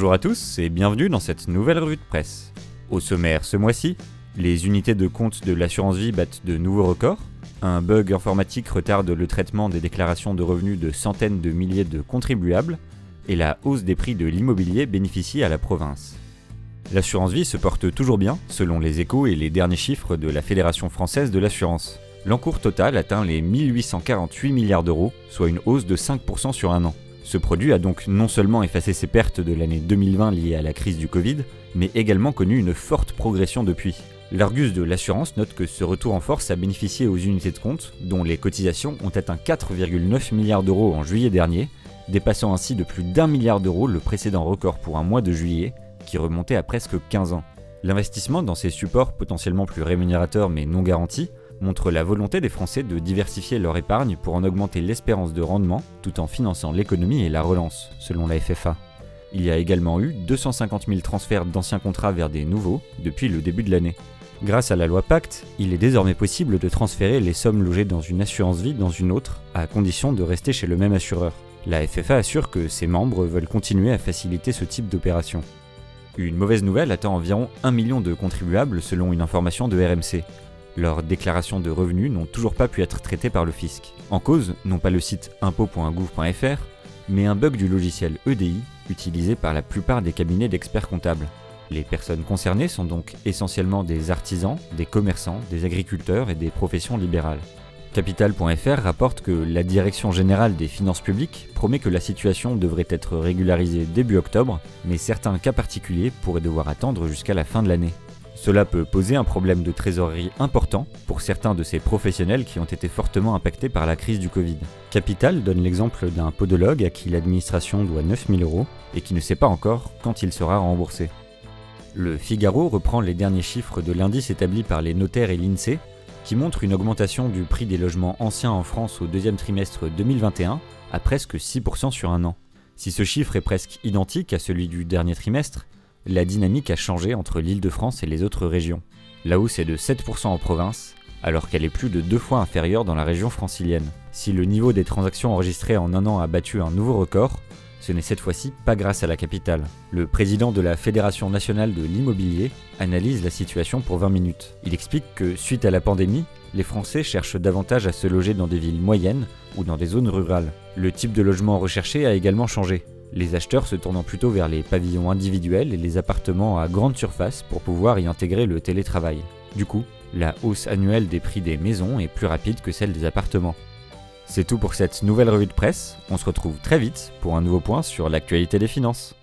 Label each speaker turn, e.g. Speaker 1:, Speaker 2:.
Speaker 1: Bonjour à tous et bienvenue dans cette nouvelle revue de presse. Au sommaire ce mois-ci, les unités de compte de l'assurance vie battent de nouveaux records, un bug informatique retarde le traitement des déclarations de revenus de centaines de milliers de contribuables, et la hausse des prix de l'immobilier bénéficie à la province. L'assurance vie se porte toujours bien, selon les Échos et les derniers chiffres de la Fédération française de l'assurance. L'encours total atteint les 1848 milliards d'euros, soit une hausse de 5% sur un an. Ce produit a donc non seulement effacé ses pertes de l'année 2020 liées à la crise du Covid, mais également connu une forte progression depuis. L'Argus de l'assurance note que ce retour en force a bénéficié aux unités de compte, dont les cotisations ont atteint 4,9 milliards d'euros en juillet dernier, dépassant ainsi de plus d'1 milliard d'euros le précédent record pour un mois de juillet, qui remontait à presque 15 ans. L'investissement dans ces supports potentiellement plus rémunérateurs mais non garantis montre la volonté des Français de diversifier leur épargne pour en augmenter l'espérance de rendement tout en finançant l'économie et la relance, selon la FFA. Il y a également eu 250 000 transferts d'anciens contrats vers des nouveaux depuis le début de l'année. Grâce à la loi Pacte, il est désormais possible de transférer les sommes logées dans une assurance vie dans une autre, à condition de rester chez le même assureur. La FFA assure que ses membres veulent continuer à faciliter ce type d'opération. Une mauvaise nouvelle attend environ 1 million de contribuables selon une information de RMC. Leurs déclarations de revenus n'ont toujours pas pu être traitées par le fisc. En cause, non pas le site impôts.gouv.fr, mais un bug du logiciel EDI utilisé par la plupart des cabinets d'experts comptables. Les personnes concernées sont donc essentiellement des artisans, des commerçants, des agriculteurs et des professions libérales. Capital.fr rapporte que la Direction générale des finances publiques promet que la situation devrait être régularisée début octobre, mais certains cas particuliers pourraient devoir attendre jusqu'à la fin de l'année. Cela peut poser un problème de trésorerie important pour certains de ces professionnels qui ont été fortement impactés par la crise du Covid. Capital donne l'exemple d'un podologue à qui l'administration doit 9 000 € et qui ne sait pas encore quand il sera remboursé. Le Figaro reprend les derniers chiffres de l'indice établi par les notaires et l'INSEE, qui montre une augmentation du prix des logements anciens en France au deuxième trimestre 2021 à presque 6% sur un an. Si ce chiffre est presque identique à celui du dernier trimestre, la dynamique a changé entre l'Île-de-France et les autres régions. La hausse est de 7% en province, alors qu'elle est plus de 2 fois inférieure dans la région francilienne. Si le niveau des transactions enregistrées en un an a battu un nouveau record, ce n'est cette fois-ci pas grâce à la capitale. Le président de la Fédération nationale de l'immobilier analyse la situation pour 20 minutes. Il explique que, suite à la pandémie, les Français cherchent davantage à se loger dans des villes moyennes ou dans des zones rurales. Le type de logement recherché a également changé, les acheteurs se tournant plutôt vers les pavillons individuels et les appartements à grande surface pour pouvoir y intégrer le télétravail. Du coup, la hausse annuelle des prix des maisons est plus rapide que celle des appartements. C'est tout pour cette nouvelle revue de presse, on se retrouve très vite pour un nouveau point sur l'actualité des finances.